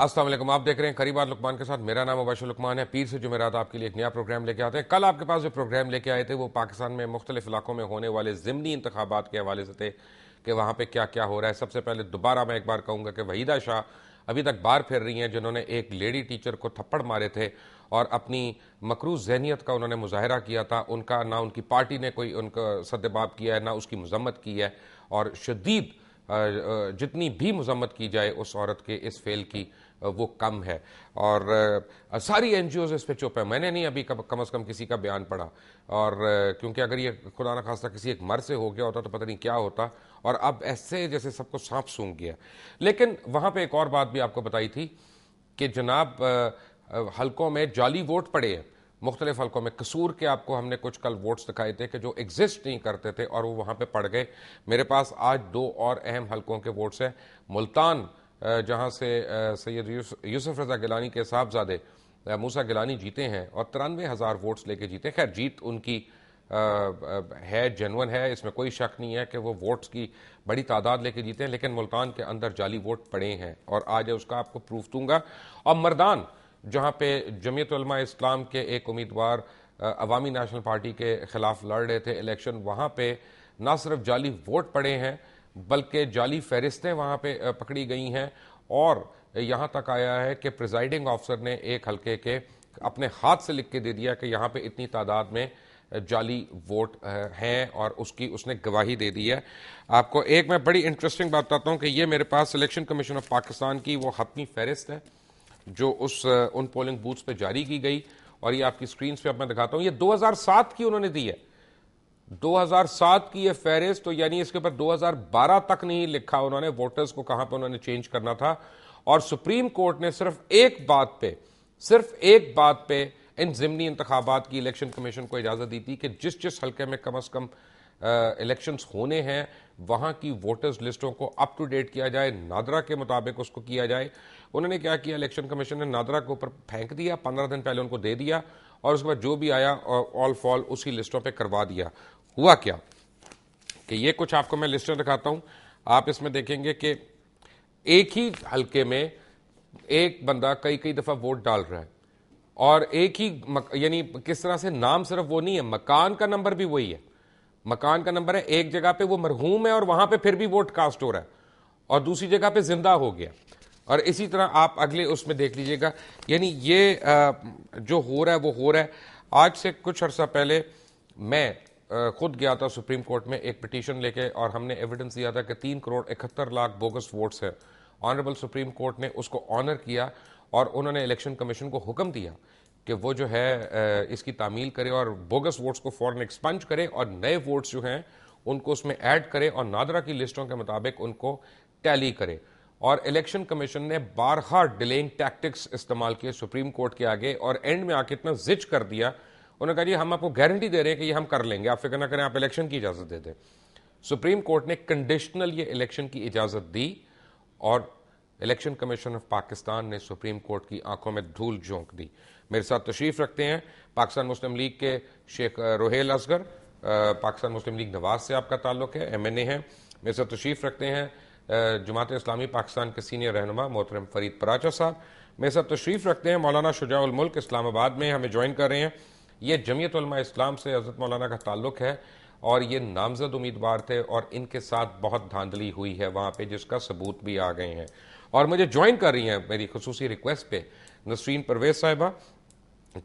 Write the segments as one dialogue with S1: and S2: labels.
S1: السلام علیکم، آپ دیکھ رہے ہیں قریبات لقمان کے ساتھ. میرا نام مباشر لقمان ہے. پیر سے جمعرات آپ کے لیے ایک نیا پروگرام لے کے آتے ہیں. کل آپ کے پاس جو پروگرام لے کے آئے تھے وہ پاکستان میں مختلف علاقوں میں ہونے والے ضمنی انتخابات کے حوالے سے تھے کہ وہاں پہ کیا کیا ہو رہا ہے. سب سے پہلے دوبارہ میں ایک بار کہوں گا کہ وحیدہ شاہ ابھی تک باہر پھر رہی ہیں، جنہوں نے ایک لیڈی ٹیچر کو تھپڑ مارے تھے اور اپنی مکروہ ذہنیت کا انہوں نے مظاہرہ کیا تھا. ان کا نہ ان کی پارٹی نے کوئی ان کا سدباب کیا ہے، نہ اس کی مذمت کی ہے، اور شدید جتنی بھی مذمت کی جائے اس عورت کے اس فعل کی وہ کم ہے. اور ساری این جی اوز اس پہ چپ ہے. میں نے نہیں ابھی کم از کم کسی کا بیان پڑھا، اور کیونکہ اگر یہ خدا نہ خواستہ کسی ایک مرد سے ہو گیا ہوتا تو پتہ نہیں کیا ہوتا، اور اب ایسے جیسے سب کو سانپ سونگ گیا. لیکن وہاں پہ ایک اور بات بھی آپ کو بتائی تھی کہ جناب حلقوں میں جعلی ووٹ پڑے ہیں. مختلف حلقوں میں قصور کے آپ کو ہم نے کچھ کل ووٹس دکھائے تھے کہ جو ایگزسٹ نہیں کرتے تھے اور وہ وہاں پہ پڑ گئے. میرے پاس آج دو اور اہم حلقوں کے ووٹس ہیں. ملتان جہاں سے سید یوسف رضا گیلانی کے صاحبزادے موسیٰ گیلانی جیتے ہیں اور 93,000 ووٹس لے کے جیتے. خیر جیت ان کی ہے، جنون ہے، اس میں کوئی شک نہیں ہے کہ وہ ووٹس کی بڑی تعداد لے کے جیتے ہیں، لیکن ملتان کے اندر جعلی ووٹ پڑے ہیں اور آج اس کا آپ کو پروف دوں گا. اور مردان جہاں پہ جمعیت علماء اسلام کے ایک امیدوار عوامی نیشنل پارٹی کے خلاف لڑ رہے تھے الیکشن، وہاں پہ نہ صرف جعلی ووٹ پڑے ہیں بلکہ جعلی فہرستیں وہاں پہ پکڑی گئی ہیں. اور یہاں تک آیا ہے کہ پریزائڈنگ آفیسر نے ایک حلقے کے اپنے ہاتھ سے لکھ کے دے دیا کہ یہاں پہ اتنی تعداد میں جعلی ووٹ ہیں، اور اس نے گواہی دے دی ہے. آپ کو ایک میں بڑی انٹرسٹنگ بات بتاتا ہوں کہ یہ میرے پاس الیکشن کمیشن آف پاکستان کی وہ حتمی فہرست ہے جو ان پولنگ بوتھس پہ جاری کی گئی، اور یہ آپ کی سکرینز پہ اب میں دکھاتا ہوں. یہ 2007 کی انہوں نے دی ہے، 2007 کی یہ فہرست. تو یعنی اس کے اوپر 2012 تک نہیں لکھا انہوں نے ووٹرز کو کہاں پہ انہوں نے چینج کرنا تھا. اور سپریم کورٹ نے صرف ایک بات پہ ان ضمنی انتخابات کی الیکشن کمیشن کو اجازت دی تھی کہ جس حلقے میں کم از کم الیکشنز ہونے ہیں وہاں کی ووٹرز لسٹوں کو اپ ٹو ڈیٹ کیا جائے، نادرا کے مطابق اس کو کیا جائے. انہوں نے کیا کیا، الیکشن کمیشن نے نادرا کے اوپر پھینک دیا، 15 دن پہلے ان کو دے دیا، اور اس کے بعد جو بھی آیا آل فال اسی لسٹوں پہ کروا دیا. ہوا کیا کہ یہ کچھ آپ کو میں لسٹیں دکھاتا ہوں. آپ اس میں دیکھیں گے کہ ایک ہی حلقے میں ایک بندہ کئی دفعہ ووٹ ڈال رہا ہے، اور ایک ہی یعنی کس طرح سے نام صرف وہ نہیں ہے، مکان کا نمبر بھی وہی ہے. مکان کا نمبر ہے، ایک جگہ پہ وہ مرحوم ہے اور وہاں پہ پھر بھی ووٹ کاسٹ ہو رہا ہے، اور دوسری جگہ پہ زندہ ہو گیا. اور اسی طرح آپ اگلے اس میں دیکھ لیجئے گا. یعنی یہ جو ہو رہا ہے وہ ہو رہا ہے. آج سے کچھ عرصہ پہلے میں خود گیا تھا سپریم کورٹ میں ایک پٹیشن لے کے، اور ہم نے ایویڈنس دیا تھا کہ 3,71,00,000 بوگس ووٹس ہیں. آنریبل سپریم کورٹ نے اس کو آنر کیا، اور انہوں نے الیکشن کمیشن کو حکم دیا کہ وہ جو ہے اس کی تعمیل کرے اور بوگس ووٹس کو فوراً ایکسپنج کرے اور نئے ووٹس جو ہیں ان کو اس میں ایڈ کرے اور نادرا کی لسٹوں کے مطابق ان کو ٹیلی کرے. اور الیکشن کمیشن نے بارہا ڈیلینگ ٹیکٹکس استعمال کیے سپریم کورٹ کے آگے، اور اینڈ میں آ کے اتنا زج کر دیا. انہوں نے کہا جی ہم آپ کو گارنٹی دے رہے ہیں کہ یہ ہم کر لیں گے، آپ فکر نہ کریں، آپ الیکشن کی اجازت دے دیں. سپریم کورٹ نے کنڈیشنل یہ الیکشن کی اجازت دی، اور الیکشن کمیشن آف پاکستان نے سپریم کورٹ کی آنکھوں میں دھول جھونک دی. میرے ساتھ تشریف رکھتے ہیں پاکستان مسلم لیگ کے شیخ روہیل اصغر. پاکستان مسلم لیگ نواز سے آپ کا تعلق ہے، ایم این اے ہیں. میرے ساتھ تشریف رکھتے ہیں جماعت اسلامی پاکستان کے سینئر رہنما محترم فرید پراچا صاحب. میرے ساتھ تشریف رکھتے ہیں مولانا شجاع الملک، اسلام آباد میں ہمیں جوائن کر رہے ہیں. یہ جمعیت علماء اسلام سے حضرت مولانا کا تعلق ہے، اور یہ نامزد امیدوار تھے، اور ان کے ساتھ بہت دھاندلی ہوئی ہے وہاں پہ جس کا ثبوت بھی آ گئے ہیں. اور مجھے جوائن کر رہی ہیں میری خصوصی ریکویسٹ پہ نسرین پرویز صاحبہ،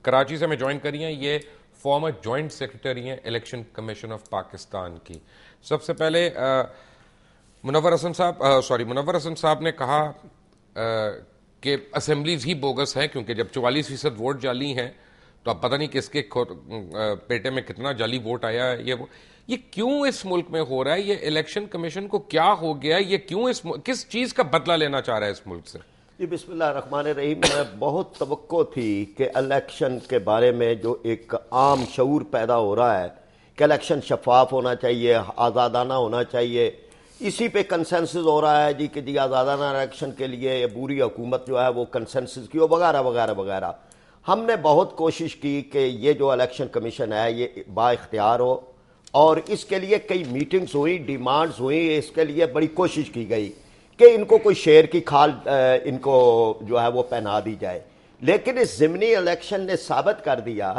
S1: کراچی سے میں جوائن کر رہی ہیں. یہ فارمر جوائنٹ سیکرٹری ہیں الیکشن کمیشن آف پاکستان کی. سب سے پہلے منور حسن صاحب نے کہا کہ اسمبلیز ہی بوگس ہیں، کیونکہ جب 44% ووٹ جعلی ہیں تو اب پتہ نہیں کس کے پیٹے میں کتنا جعلی ووٹ آیا ہے. یہ کیوں اس ملک میں ہو رہا ہے؟ یہ الیکشن کمیشن کو کیا ہو گیا؟ یہ کیوں کس چیز کا بدلہ لینا چاہ رہا ہے اس ملک سے؟
S2: جی بسم اللہ الرحمن الرحیم. میں بہت توقع تھی کہ الیکشن کے بارے میں جو ایک عام شعور پیدا ہو رہا ہے کہ الیکشن شفاف ہونا چاہیے، آزادانہ ہونا چاہیے، اسی پہ کنسنسس ہو رہا ہے جی کہ جی آزادانہ الیکشن کے لیے یہ بری حکومت جو ہے وہ کنسنسس کی ہو وغیرہ وغیرہ وغیرہ. ہم نے بہت کوشش کی کہ یہ جو الیکشن کمیشن ہے یہ با اختیار ہو، اور اس کے لیے کئی میٹنگز ہوئی، ڈیمانڈز ہوئی، اس کے لیے بڑی کوشش کی گئی کہ ان کو کوئی شیر کی کھال ان کو جو ہے وہ پہنا دی جائے، لیکن اس ضمنی الیکشن نے ثابت کر دیا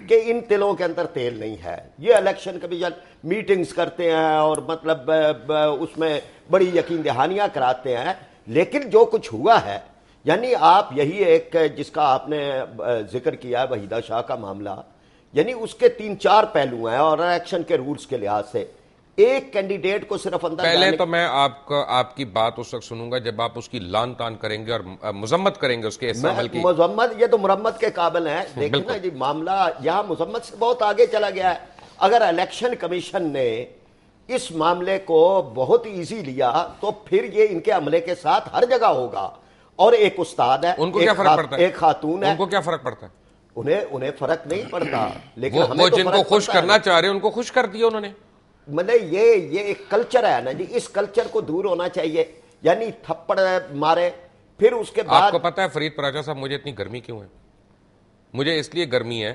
S2: کہ ان تلوں کے اندر تیل نہیں ہے۔ یہ الیکشن کمیشن میٹنگز کرتے ہیں اور مطلب اس میں بڑی یقین دہانیاں کراتے ہیں، لیکن جو کچھ ہوا ہے، یعنی آپ یہی ایک جس کا آپ نے ذکر کیا ہے وحیدہ شاہ کا معاملہ، یعنی اس کے 3-4 پہلو ہیں، اور الیکشن کے رولز کے لحاظ سے ایک کینڈیڈیٹ کو صرف اندر
S1: پہلے تو میں آپ کی بات اس وقت سنوں گا جب آپ اس کی لان تان کریں گے اور مذمت کریں گے اس کے اس عمل کی۔
S2: مذمت، یہ تو مرمت کے قابل ہیں۔ دیکھیں نا جی، معاملہ یہاں مذمت سے بہت آگے چلا گیا ہے۔ اگر الیکشن کمیشن نے اس معاملے کو بہت ایزی لیا تو پھر یہ ان کے عملے کے ساتھ ہر جگہ ہوگا۔ اور ایک استاد ہے،
S1: ان کو کیا فرق پڑتا ہے؟
S2: ایک خاتون ہے،
S1: ان کو کیا فرق پڑتا ہے؟
S2: انہیں فرق نہیں پڑتا، لیکن
S1: وہ جن کو خوش کرنا چاہ رہے ہیں ان کو خوش کر دیا انہوں نے۔
S2: مطلب یہ ایک کلچر ہے نا جی، اس کلچر کو دور ہونا چاہیے، یعنی تھپڑ مارے پھر اس کے بعد۔
S1: آپ کو پتا ہے فرید پراجا صاحب مجھے اتنی گرمی کیوں ہے؟ مجھے اس لیے گرمی ہے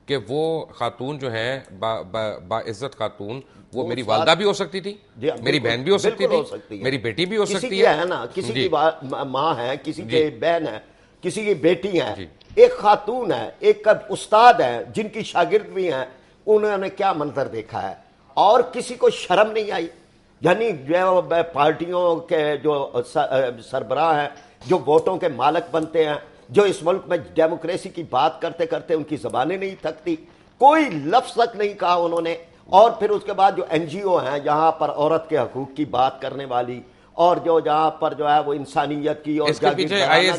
S1: کہ وہ خاتون جو ہے باعزت خاتون، وہ میری والدہ بھی ہو سکتی تھی، میری بہن بھی ہو سکتی تھی، میری بیٹی بھی ہو سکتی
S2: ہے نا، کسی کی ماں ہے، کسی کی بہن ہے، کسی کی بیٹی ہے، ایک خاتون ہے، ایک استاد ہے جن کی شاگرد بھی ہیں، انہوں نے کیا منظر دیکھا ہے اور کسی کو شرم نہیں آئی۔ یعنی جو پارٹیوں کے جو سربراہ ہیں، جو ووٹوں کے مالک بنتے ہیں، جو اس ملک میں ڈیموکریسی کی بات کرتے کرتے ان کی زبانیں نہیں تھکتی، کوئی لفظ تک نہیں کہا انہوں نے۔ اور پھر اس کے بعد جو این جی او ہیں جہاں پر عورت کے حقوق کی بات کرنے والی، اور جو جہاں پر جو ہے وہ انسانیت کی، اور
S1: اس کے پیچھے آئی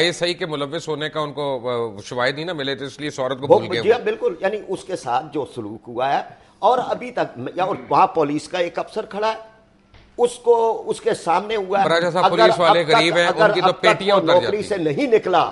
S1: ایس آئی کے ملوث ہونے کا ان کو شواہد نہیں نہ ملے تھے، اس لیے اس عورت کو بھول گئے۔
S2: جی بالکل، یعنی اس کے ساتھ جو سلوک ہوا ہے، اور ابھی تک اور وہاں پولیس کا ایک افسر کھڑا ہے، اس کے سامنے ہوا ہے۔
S1: پراجا صاحب پولیس والے غریب ہیں، ان کی تو پیٹیاں اتر جاتی ہیں،
S2: نوکری سے نہیں نکلا۔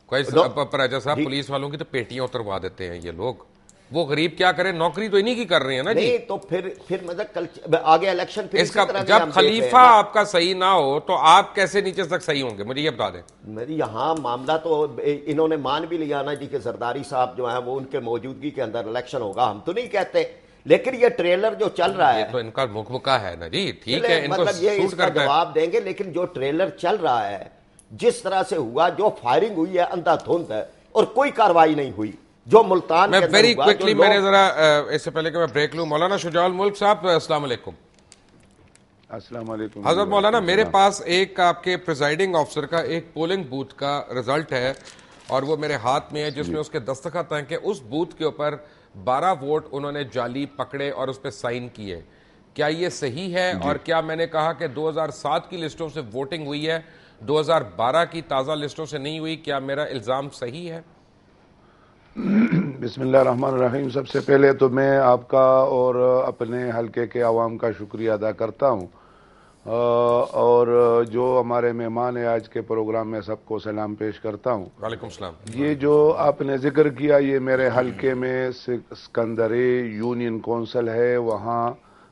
S1: پراجا صاحب پولیس والوں کی تو پیٹیاں اتروا دیتے ہیں یہ لوگ، وہ غریب کیا کریں، نوکری تو انہی کی کر رہے ہیں نا جی۔
S2: نہیں تو پھر مطلب آگے الیکشن پھر
S1: اس کا جب خلیفہ آپ کا صحیح نہ ہو تو آپ کیسے نیچے تک صحیح ہوں گے، مجھے یہ بتا دیں۔
S2: میری یہاں معاملہ تو انہوں نے مان بھی لیا نا جی کہ زرداری صاحب جو ہیں وہ ان کے موجودگی کے اندر الیکشن ہوگا، ہم تو نہیں کہتے، لیکن یہ ٹریلر جو چل رہا ہے
S1: یہ تو ان کا مکمکہ ہے نا جی، ٹھیک ہے، ان کو
S2: مطلب یہ اس کا جواب دیں گے، لیکن جو ٹریلر چل رہا ہے، جس طرح سے ہوا، جو فائرنگ ہوئی ہے اندھا دھند ہے اور کوئی کاروائی نہیں ہوئی، جو ملتان کے اندر ہوا۔
S1: ویری کوئکلی میں نے ذرا اس سے پہلے کہ میں بریک لوں، مولانا شجاع الملک صاحب السلام علیکم۔
S3: السلام علیکم
S1: حضرت مولانا، میرے پاس ایک آپ کے پریزائڈنگ آفیسر کا ایک پولنگ بوتھ کا رزلٹ ہے اور وہ میرے ہاتھ میں ہے، جس میں اس کے دستخط ہیں کہ اس بوتھ کے اوپر 12 ووٹ انہوں نے جعلی پکڑے اور اس پہ سائن کیے۔ کیا یہ صحیح ہے؟ اور کیا میں نے کہا کہ 2007 کی لسٹوں سے ووٹنگ ہوئی ہے، 2012 کی تازہ لسٹوں سے نہیں ہوئی، کیا میرا الزام صحیح ہے؟
S3: بسم اللہ الرحمن الرحیم۔ سب سے پہلے تو میں آپ کا اور اپنے حلقے کے عوام کا شکریہ ادا کرتا ہوں، اور جو ہمارے مہمان ہیں آج کے پروگرام میں سب کو سلام پیش کرتا ہوں۔
S1: وعلیکم السلام۔
S3: یہ جو آپ نے ذکر کیا، یہ میرے حلقے میں سکندری یونین کونسل ہے، وہاں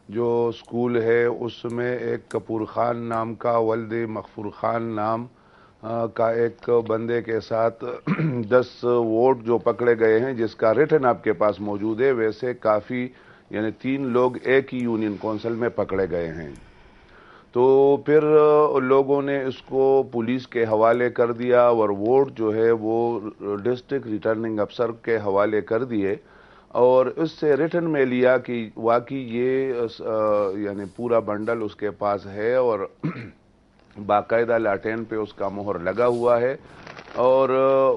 S3: جو سکول ہے اس میں ایک کپور خان نام کا، ولد مغفور خان نام کا ایک بندے کے ساتھ 10 ووٹ جو پکڑے گئے ہیں، جس کا ریٹن آپ کے پاس موجود ہے، ویسے کافی یعنی 3 لوگ ایک ہی یونین کونسل میں پکڑے گئے ہیں۔ تو پھر لوگوں نے اس کو پولیس کے حوالے کر دیا اور ووٹ جو ہے وہ ڈسٹرکٹ ریٹرننگ افسر کے حوالے کر دیے، اور اس سے ریٹن میں لیا کہ واقعی یہ یعنی پورا بنڈل اس کے پاس ہے اور باقاعدہ لاٹین پہ اس کا مہر لگا ہوا ہے، اور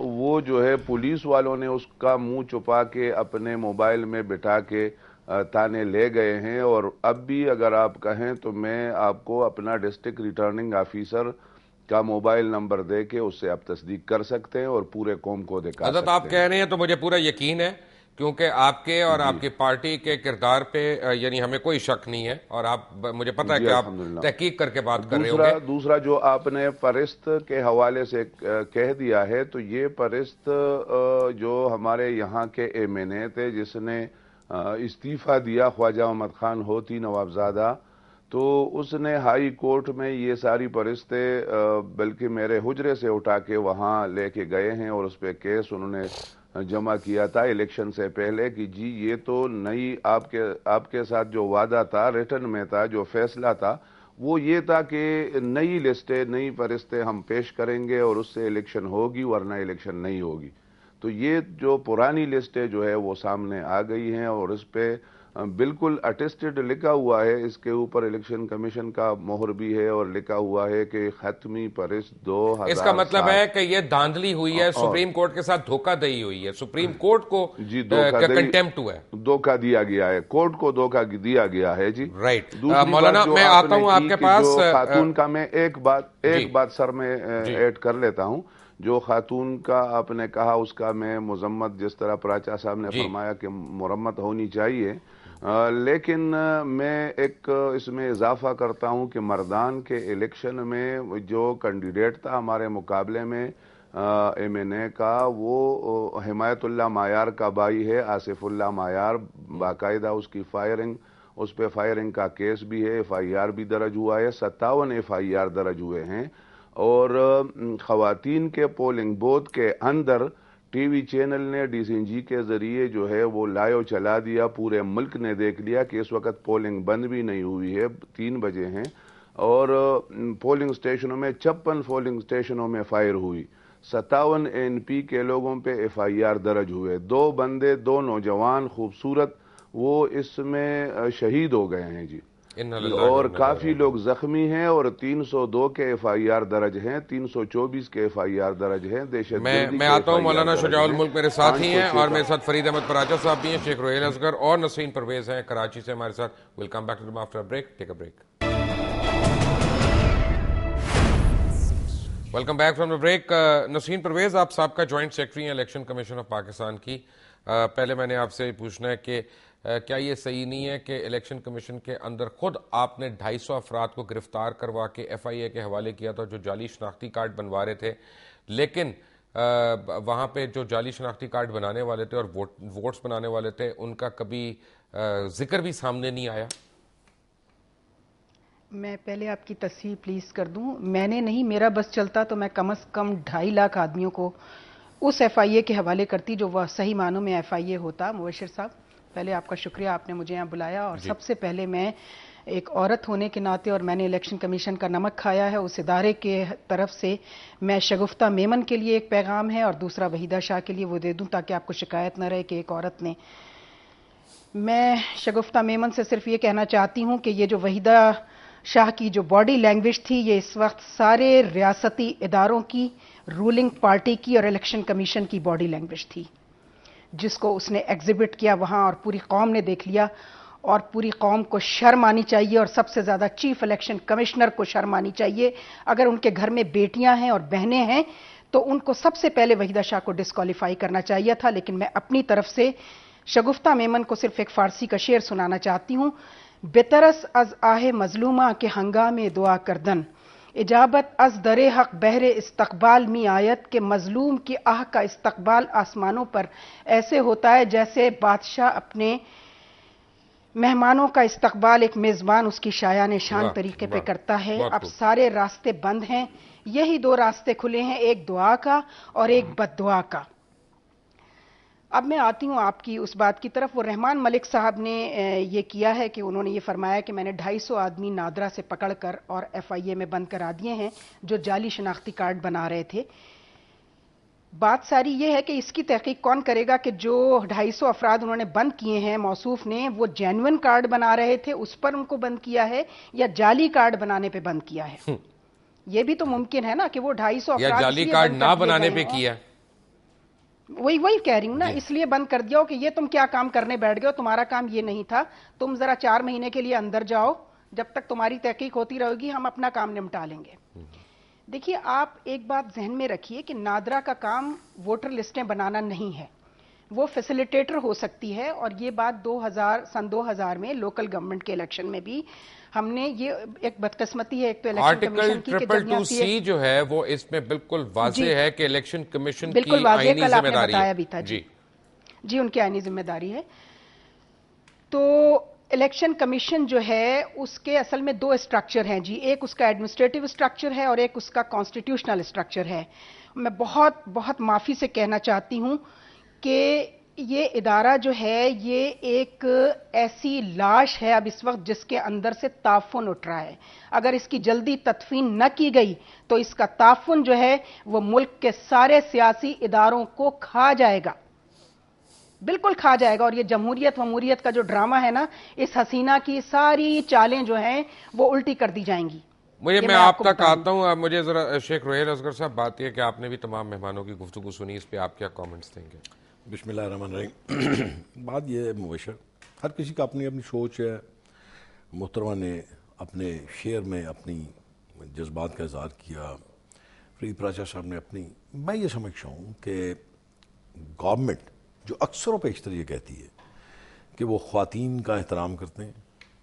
S3: وہ جو ہے پولیس والوں نے اس کا منہ چھپا کے اپنے موبائل میں بٹھا کے تانے لے گئے ہیں، اور اب بھی اگر آپ کہیں تو میں آپ کو اپنا ڈسٹرکٹ ریٹرننگ آفیسر کا موبائل نمبر دے کے اس سے آپ تصدیق کر سکتے ہیں اور پورے قوم کو دکھا سکتے ہیں۔
S1: حضرت آپ کہہ رہے ہیں تو مجھے پورا یقین ہے، کیونکہ آپ کے اور آپ کی پارٹی کے کردار پہ یعنی ہمیں کوئی شک نہیں ہے، اور آپ مجھے پتا ہے کہ آپ تحقیق کر کے بات کر رہے ہوں گے۔
S3: دوسرا جو آپ نے پرست کے حوالے سے کہہ دیا ہے، تو یہ پرست جو ہمارے یہاں کے ایم این اے تھے، جس نے استعفیٰ دیا، خواجہ احمد خان ہوتی نوابزادہ، تو اس نے ہائی کورٹ میں یہ ساری پرستیں بلکہ میرے حجرے سے اٹھا کے وہاں لے کے گئے ہیں، اور اس پہ کیس انہوں نے جمع کیا تھا الیکشن سے پہلے کہ جی یہ تو نئی آپ کے ساتھ جو وعدہ تھا، ریٹن میں تھا، جو فیصلہ تھا، وہ یہ تھا کہ نئی لسٹیں نئی فہرستیں ہم پیش کریں گے اور اس سے الیکشن ہوگی ورنہ الیکشن نہیں ہوگی. تو یہ جو پرانی لسٹیں جو ہے وہ سامنے آ گئی ہیں اور اس پہ بالکل اٹیسٹڈ لکھا ہوا ہے, اس کے اوپر الیکشن کمیشن کا مہر بھی ہے اور لکھا ہوا ہے کہ ختمی فہرست 2007.
S1: اس کا مطلب ہے کہ یہ دھاندلی ہوئی ہے, سپریم کورٹ کے ساتھ دھوکہ دہی ہوئی ہے, سپریم کورٹ کو کنٹیمپٹ ہوا ہے,
S3: دھوکہ دیا گیا ہے, کورٹ کو دھوکہ دیا گیا ہے. جی
S1: رائٹ.
S3: دوسری
S1: مولانا
S3: بات جو
S1: میں
S3: آپ
S1: آتا
S3: نے
S1: ہوں آپ
S3: کی
S1: کے
S3: کہ
S1: پاس,
S3: جو خاتون کا میں ایک بات سر میں ایڈ کر لیتا ہوں. جو خاتون کا آپ نے کہا اس کا میں مذمت, جس طرح پراچا صاحب نے فرمایا کہ مرمت ہونی چاہیے, لیکن میں ایک اس میں اضافہ کرتا ہوں کہ مردان کے الیکشن میں جو کینڈیڈیٹ تھا ہمارے مقابلے میں ایم این اے کا, وہ حمایت اللہ مایار کا بھائی ہے, آصف اللہ مایار. باقاعدہ اس کی فائرنگ, اس پہ فائرنگ کا کیس بھی ہے, ایف آئی آر بھی درج ہوا ہے, 57 ایف آئی آر درج ہوئے ہیں. اور خواتین کے پولنگ بوتھ کے اندر ٹی وی چینل نے ڈی سی این جی کے ذریعے جو ہے وہ لائیو چلا دیا, پورے ملک نے دیکھ لیا کہ اس وقت پولنگ بند بھی نہیں ہوئی ہے, 3 بجے ہیں, اور پولنگ اسٹیشنوں میں 56 پولنگ اسٹیشنوں میں فائر ہوئی, 57 این پی کے لوگوں پہ ایف آئی آر درج ہوئے, 2 بندے 2 نوجوان خوبصورت وہ اس میں شہید ہو گئے ہیں. جی اور کافی لوگ زخمی ہیں, اور 302 کے ایف آئی آر درج ہیں, 324 کے ایف آئی آر درج ہیں.
S1: میں آتا ہوں, مولانا شجاع الملک میرے ساتھ ہی ہیں, اور میرے ساتھ فرید احمد پراچا صاحب بھی ہیں, شیخ روہیل اصغر اور نسرین پرویز ہیں کراچی سے ہمارے ساتھ. Welcome back to the after break. Take a break. Welcome back from the break. Nasreen Parvez, آپ سابقہ جوائنٹ سیکرٹری ہیں الیکشن کمیشن آف پاکستان کی. پہلے میں نے آپ سے پوچھنا ہے کہ کیا یہ صحیح نہیں ہے کہ الیکشن کمیشن کے اندر خود آپ نے 250 افراد کو گرفتار کروا کے ایف آئی اے کے حوالے کیا تھا جو جعلی شناختی کارڈ بنوا رہے تھے, لیکن وہاں پہ جو جعلی شناختی کارڈ بنانے والے تھے اور ووٹس بنانے والے تھے ان کا کبھی ذکر بھی سامنے نہیں آیا؟
S4: میں پہلے آپ کی تصحیح پلیز کر دوں, میں نے نہیں, میرا بس چلتا تو میں کم از کم 2.5 لاکھ آدمیوں کو اس ایف آئی اے کے حوالے کرتی جو وہ صحیح معنوں میں ایف آئی اے ہوتا. مبشر صاحب, پہلے آپ کا شکریہ, آپ نے مجھے یہاں بلایا, اور سب سے پہلے میں ایک عورت ہونے کے ناطے, اور میں نے الیکشن کمیشن کا نمک کھایا ہے, اس ادارے کے طرف سے میں شگفتہ میمن کے لیے ایک پیغام ہے اور دوسرا وحیدہ شاہ کے لیے وہ دے دوں تاکہ آپ کو شکایت نہ رہے کہ ایک عورت نے. میں شگفتہ میمن سے صرف یہ کہنا چاہتی ہوں کہ یہ جو وحیدہ شاہ کی جو باڈی لینگویج تھی, یہ اس وقت سارے ریاستی اداروں کی, رولنگ پارٹی کی اور الیکشن کمیشن کی باڈی لینگویج تھی, جس کو اس نے ایگزیبٹ کیا وہاں, اور پوری قوم نے دیکھ لیا, اور پوری قوم کو شرم آنی چاہیے, اور سب سے زیادہ چیف الیکشن کمشنر کو شرم آنی چاہیے. اگر ان کے گھر میں بیٹیاں ہیں اور بہنیں ہیں تو ان کو سب سے پہلے وحیدہ شاہ کو ڈسکوالیفائی کرنا چاہیے تھا. لیکن میں اپنی طرف سے شگفتہ میمن کو صرف ایک فارسی کا شعر سنانا چاہتی ہوں. بترس از آہ مظلومہ کے ہنگام دعا کردن, اجابت از در حق بہر استقبال می آیت, کہ مظلوم کی آہ کا استقبال آسمانوں پر ایسے ہوتا ہے جیسے بادشاہ اپنے مہمانوں کا استقبال ایک میزبان اس کی شایان شان طریقے پہ کرتا ہے. اب سارے راستے بند ہیں, یہی 2 راستے کھلے ہیں, ایک دعا کا اور ایک بد دعا کا. اب میں آتی ہوں آپ کی اس بات کی طرف. وہ رحمان ملک صاحب نے یہ کیا ہے کہ انہوں نے یہ فرمایا کہ میں نے 250 آدمی نادرا سے پکڑ کر اور ایف آئی اے میں بند کرا دیے ہیں جو جعلی شناختی کارڈ بنا رہے تھے. بات ساری یہ ہے کہ اس کی تحقیق کون کرے گا کہ جو 250 افراد انہوں نے بند کیے ہیں, موصوف نے, وہ جینوئن کارڈ بنا رہے تھے اس پر ان کو بند کیا ہے یا جعلی کارڈ بنانے پہ بند کیا ہے؟ یہ بھی تو ممکن ہے نا کہ وہ 250 افراد
S1: یا جعلی کارڈ نہ بنانے پہ کیا.
S4: وہی کہہ رہی ہوں نا, اس لیے بند کر دیا ہو کہ یہ تم کیا کام کرنے بیٹھ گئے ہو, تمہارا کام یہ نہیں تھا, تم ذرا 4 مہینے کے لیے اندر جاؤ, جب تک تمہاری تحقیق ہوتی رہے گی ہم اپنا کام نمٹا لیں گے. دیکھیے, آپ ایک بات ذہن میں رکھیے کہ نادرا کا کام ووٹر لسٹیں بنانا نہیں ہے, وہ فیسیلیٹیٹر ہو سکتی ہے. اور یہ بات سن 2000 میں لوکل گورنمنٹ کے الیکشن میں بھی ہم نے, یہ ایک بدقسمتی ہے ایک تو الیکشن کمیشن کی کہ
S1: 222C جو ہے وہ اس میں بالکل واضح ہے کہ الیکشن کمیشن کی
S4: بالکل واضح,
S1: آئینی
S4: کل آپ
S1: ذمہ
S4: نے
S1: داری
S4: بتایا بھی تھا. جی ان کی آئینی ذمہ داری ہے. تو الیکشن کمیشن جو ہے اس کے اصل میں 2 اسٹرکچر ہیں جی, ایک اس کا ایڈمنسٹریٹو اسٹرکچر ہے اور ایک اس کا کانسٹیٹیوشنل اسٹرکچر ہے. میں بہت معافی سے کہنا چاہتی ہوں کہ یہ ادارہ جو ہے یہ ایک ایسی لاش ہے اب اس وقت جس کے اندر سے تعفن اٹھ رہا ہے. اگر اس کی جلدی تدفین نہ کی گئی تو اس کا تعفن جو ہے وہ ملک کے سارے سیاسی اداروں کو کھا جائے گا, بالکل کھا جائے گا. اور یہ جمہوریت کا جو ڈرامہ ہے نا, اس حسینہ کی ساری چالیں جو ہیں وہ الٹی کر دی جائیں گی.
S1: میں آپ تک آتا ہوں. اب مجھے ذرا شیخ روحیل اصغر صاحب بات یہ کہ آپ نے بھی تمام مہمانوں کی گفتگو سنی, اس پہ آپ کیا کامنٹس دیں گے؟
S5: بسم اللہ الرحمن الرحیم. بات یہ ہے مبشر, ہر کسی کا اپنی اپنی سوچ ہے. محترمہ نے اپنے شعر میں اپنی جذبات کا اظہار کیا, فرید پراچا صاحب نے اپنی. میں یہ سمجھتا ہوں کہ گورنمنٹ جو اکثر و بیشتر یہ کہتی ہے کہ وہ خواتین کا احترام کرتے ہیں,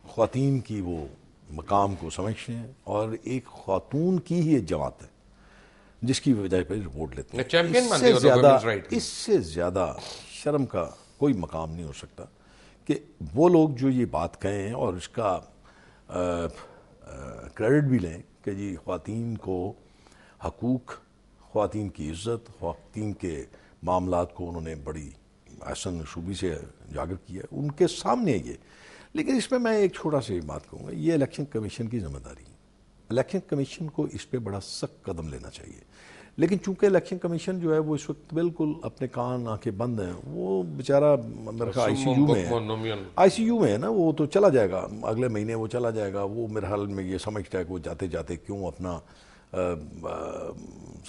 S5: خواتین کی وہ مقام کو سمجھتے ہیں, اور ایک خاتون کی ہی ایک جماعت ہے جس کی وجہ پہ ووٹ لیتے ہیں. اس سے زیادہ شرم کا کوئی مقام نہیں ہو سکتا کہ وہ لوگ جو یہ بات کہیں اور اس کا کریڈٹ بھی لیں کہ جی خواتین کو حقوق, خواتین کی عزت, خواتین کے معاملات کو انہوں نے بڑی احسن شوبی سے اجاگر کیا ہے ان کے سامنے یہ. لیکن اس میں میں ایک چھوٹا سا بات کہوں گا, یہ الیکشن کمیشن کی ذمہ داری ہے. الیکشن کمیشن کو اس پہ بڑا سخت قدم لینا چاہیے. لیکن چونکہ الیکشن کمیشن جو ہے وہ اس وقت بالکل اپنے کان آنکھیں بند ہیں, وہ بیچارہ میرے خیال آئی سی یو میں ہے نا, وہ تو چلا جائے گا اگلے مہینے, وہ چلا جائے گا. وہ میرے حال میں یہ سمجھتا ہے کہ وہ جاتے جاتے کیوں اپنا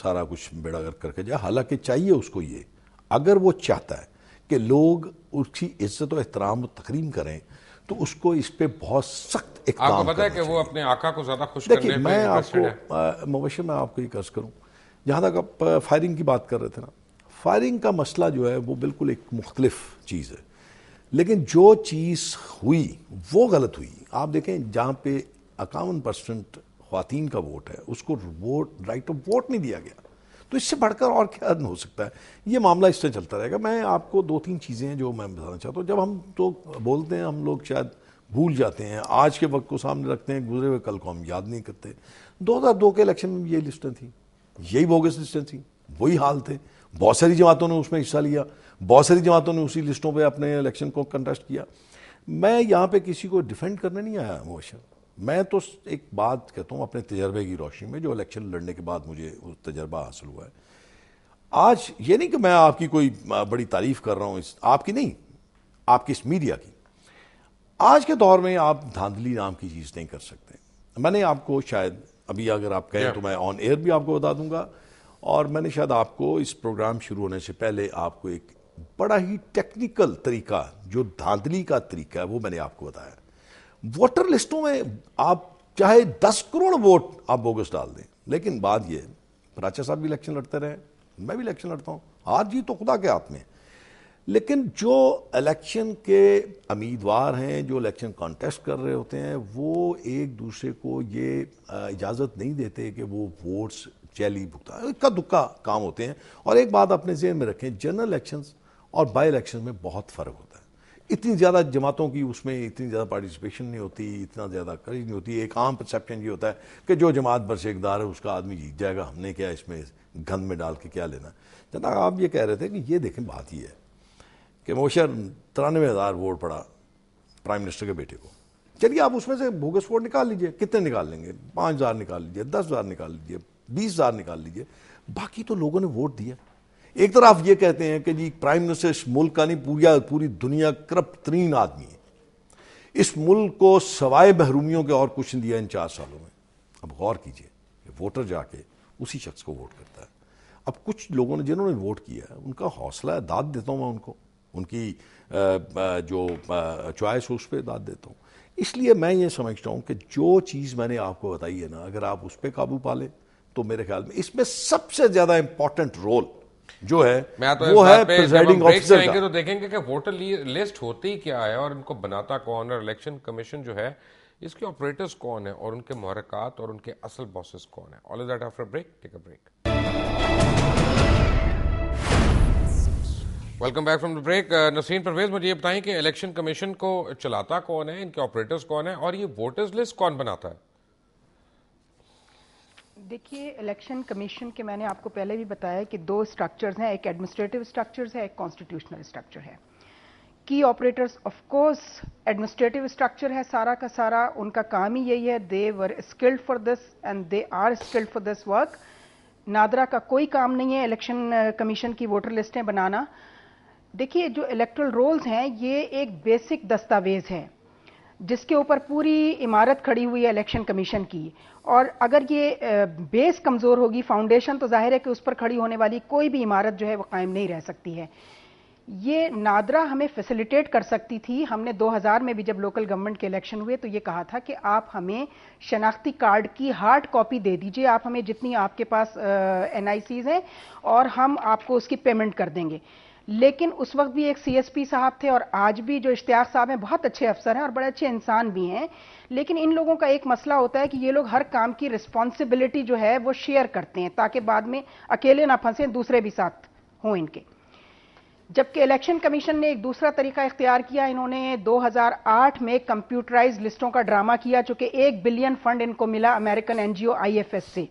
S5: سارا کچھ بیڑا گرک کر کے جائے. حالانکہ چاہیے اس کو یہ, اگر وہ چاہتا ہے کہ لوگ اس کی عزت و احترام و تکریم کریں تو اس کو اس پہ بہت سخت اقدام
S1: آپ کو پتا ہے کہ وہ اپنے آقا کو زیادہ خوش
S5: کرنے
S1: پہ
S5: میں آپ کو مبشر میں آپ کو یہ عرض کروں, جہاں تک آپ فائرنگ کی بات کر رہے تھے نا, فائرنگ کا مسئلہ جو ہے وہ بالکل ایک مختلف چیز ہے. لیکن جو چیز ہوئی وہ غلط ہوئی. آپ دیکھیں جہاں پہ 51% خواتین کا ووٹ ہے اس کو رائٹ آف ووٹ نہیں دیا گیا, تو اس سے بڑھ کر اور کیا ہو سکتا ہے. یہ معاملہ اس سے چلتا رہے گا. میں آپ کو 2-3 چیزیں ہیں جو میں بتانا چاہتا ہوں. جب ہم تو بولتے ہیں ہم لوگ شاید بھول جاتے ہیں, آج کے وقت کو سامنے رکھتے ہیں, گزرے ہوئے کل کو ہم یاد نہیں کرتے. 2002 کے الیکشن میں یہی لسٹیں تھیں, یہی بوگس لسٹیں تھیں, وہی حال تھے. بہت ساری جماعتوں نے اس میں حصہ لیا, بہت ساری جماعتوں نے اسی لسٹوں پہ اپنے الیکشن کو کنٹیسٹ کیا. میں یہاں پہ کسی کو ڈیفینڈ کرنے نہیں آیا مبشر, میں تو ایک بات کہتا ہوں اپنے تجربے کی روشنی میں, جو الیکشن لڑنے کے بعد مجھے وہ تجربہ حاصل ہوا ہے. آج یہ نہیں کہ میں آپ کی کوئی بڑی تعریف کر رہا ہوں, آپ کی نہیں, آپ کی اس میڈیا کی. آج کے دور میں آپ دھاندلی نام کی چیز نہیں کر سکتے. میں نے آپ کو شاید ابھی اگر آپ کہیں تو میں آن ایئر بھی آپ کو بتا دوں گا, اور میں نے شاید آپ کو اس پروگرام شروع ہونے سے پہلے آپ کو ایک بڑا ہی ٹیکنیکل طریقہ جو دھاندلی کا طریقہ ہے وہ میں نے آپ کو بتایا. ووٹر لسٹوں میں آپ چاہے 10 کروڑ ووٹ آپ بوگس ڈال دیں, لیکن بات یہ, پراچا صاحب بھی الیکشن لڑتے رہے, میں بھی الیکشن لڑتا ہوں, آج جی تو خدا کے ہاتھ میں. لیکن جو الیکشن کے امیدوار ہیں, جو الیکشن کانٹیسٹ کر رہے ہوتے ہیں, وہ ایک دوسرے کو یہ اجازت نہیں دیتے کہ وہ ووٹس چیلی بھگتا, اکا دکا کام ہوتے ہیں. اور ایک بات اپنے ذہن میں رکھیں, جنرل الیکشنز اور بائی الیکشن میں بہت فرق ہوتا ہے. اتنی زیادہ جماعتوں کی اس میں اتنی زیادہ پارٹیسپیشن نہیں ہوتی, اتنا زیادہ کریج نہیں ہوتی. ایک عام پرسیپشن یہ ہوتا ہے کہ جو جماعت برس اقتدار ہے اس کا آدمی جیت جائے گا, ہم نے کیا اس میں گند میں ڈال کے کیا لینا. جناب آپ یہ کہہ رہے تھے کہ یہ دیکھیں بات یہ ہے کہ مبشر 93,000 ووٹ پڑا پرائم منسٹر کے بیٹے کو. چلیے آپ اس میں سے بوگس ووٹ نکال لیجئے, کتنے نکال لیں گے, 5,000 نکال لیجئے, 10,000 نکال لیجئے, 20,000 نکال لیجئے, باقی تو لوگوں نے ووٹ دیا. ایک طرف یہ کہتے ہیں کہ جی پرائم منسٹر اس ملک کا نہیں, پوری دنیا کرپٹ ترین آدمی ہے, اس ملک کو سوائے محرومیوں کے اور کچھ نہیں دیا ان 4 سالوں میں. اب غور کیجئے کہ ووٹر جا کے اسی شخص کو ووٹ کرتا ہے. اب کچھ لوگوں نے جنہوں نے ووٹ کیا ہے ان کا حوصلہ ہے, داد دیتا ہوں میں ان کو, ان کی جو چوائس اس پہ داد دیتا ہوں. اس لیے میں یہ سمجھتا ہوں کہ جو چیز میں نے آپ کو بتائی ہے نا, اگر آپ اس پہ قابو پا لیں تو میرے خیال میں اس میں سب سے زیادہ امپورٹنٹ رول جو ہے وہ ہے پریزائڈنگ آفیسر کا.
S1: تو دیکھیں گے کہ ووٹر لسٹ ہوتی کیا ہے اور ان کو بناتا کون ہے, اور الیکشن کمیشن جو ہے اس کے آپریٹرز کون ہیں اور ان کے محرکات اور ان کے اصل باسز کون ہیں. All is that after break, take a break. Welcome back from the break. Nasreen Parvez, مجھے یہ بتائیں کہ الیکشن کمیشن کو چلاتا کون ہے, ان کے آپریٹرز کون ہیں, اور یہ ووٹرز لسٹ کون بناتا ہے؟
S4: دیکھیے الیکشن کمیشن کے میں نے آپ کو پہلے بھی بتایا کہ دو اسٹرکچرز ہیں, ایک ایڈمنسٹریٹو اسٹرکچرز ہے, ایک کانسٹیٹیوشنل اسٹرکچر ہے. کی operators of course administrative structure ہے سارا کا سارا, ان کا کام ہی یہی ہے, they were skilled for this and they are skilled for this work. NADRA کا کوئی کام نہیں ہے الیکشن کمیشن کی ووٹر لسٹیں بنانا. دیکھیے جو الیکٹرل رولز ہیں یہ ایک بیسک دستاویز ہے جس کے اوپر پوری عمارت کھڑی ہوئی ہے الیکشن کمیشن کی, اور اگر یہ بیس کمزور ہوگی, فاؤنڈیشن, تو ظاہر ہے کہ اس پر کھڑی ہونے والی کوئی بھی عمارت جو ہے وہ قائم نہیں رہ سکتی ہے. یہ نادرا ہمیں فیسیلیٹیٹ کر سکتی تھی. ہم نے 2000 میں بھی جب لوکل گورنمنٹ کے الیکشن ہوئے تو یہ کہا تھا کہ آپ ہمیں شناختی کارڈ کی ہارڈ کاپی دے دیجئے, آپ ہمیں جتنی آپ کے پاس NICs ہیں, اور ہم آپ کو اس کی پیمنٹ کر دیں گے. لیکن اس وقت بھی ایک CSP صاحب تھے, اور آج بھی جو اشتیاق صاحب ہیں بہت اچھے افسر ہیں اور بڑے اچھے انسان بھی ہیں, لیکن ان لوگوں کا ایک مسئلہ ہوتا ہے کہ یہ لوگ ہر کام کی رسپانسبلٹی جو ہے وہ شیئر کرتے ہیں تاکہ بعد میں اکیلے نہ پھنسیں, دوسرے بھی ساتھ ہوں ان کے. جبکہ الیکشن کمیشن نے ایک دوسرا طریقہ اختیار کیا. انہوں نے 2008 میں کمپیوٹرائز لسٹوں کا ڈرامہ کیا, چونکہ $1 بلین فنڈ ان کو ملا امریکن NGO IFS سے,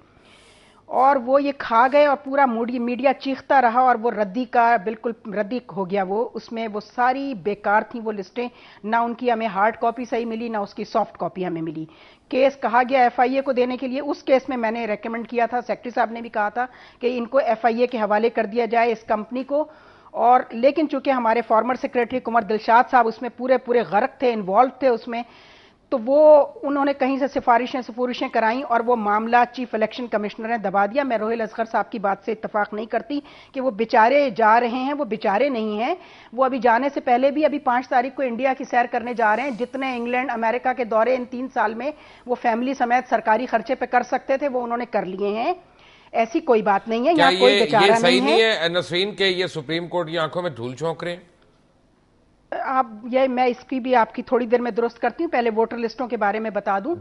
S4: اور وہ یہ کھا گئے اور پورا میڈیا چیختا رہا, اور وہ ردی کا بالکل ردی ہو گیا. وہ اس میں وہ ساری بیکار تھیں وہ لسٹیں, نہ ان کی ہمیں ہارڈ کاپی صحیح ملی نہ اس کی سافٹ کاپی ہمیں ملی. کیس کہا گیا FIA کو دینے کے لیے. اس کیس میں نے ریکمنڈ کیا تھا, سیکرٹری صاحب نے بھی کہا تھا کہ ان کو FIA کے حوالے کر دیا جائے اس کمپنی کو, اور لیکن چونکہ ہمارے فارمر سیکریٹری قمر دلشاد صاحب اس میں پورے غرق تھے, انوالو تھے اس میں, تو وہ انہوں نے کہیں سے سفارشیں کرائیں اور وہ معاملہ چیف الیکشن کمشنر نے دبا دیا. میں روہیل اصغر صاحب کی بات سے اتفاق نہیں کرتی کہ وہ بیچارے جا رہے ہیں, وہ بیچارے نہیں ہیں. وہ ابھی جانے سے پہلے بھی ابھی 5 تاریخ کو انڈیا کی سیر کرنے جا رہے ہیں. جتنے انگلینڈ امریکہ کے دورے ان 3 سال میں وہ فیملی سمیت سرکاری خرچے پہ کر سکتے تھے وہ انہوں نے کر لیے ہیں. ایسی کوئی بات نہیں ہے, یہاں کوئی بیچارہ
S1: صحیح نہیں ہے نسرین کہ یہ سپریم کورٹ کی آنکھوں میں دھول جھونک رہے ہیں؟
S4: آپ یہ میں اس کی بھی آپ کی تھوڑی دیر میں درست کرتی ہوں. پہلے ووٹر لسٹوں کے بارے میں بتا دوں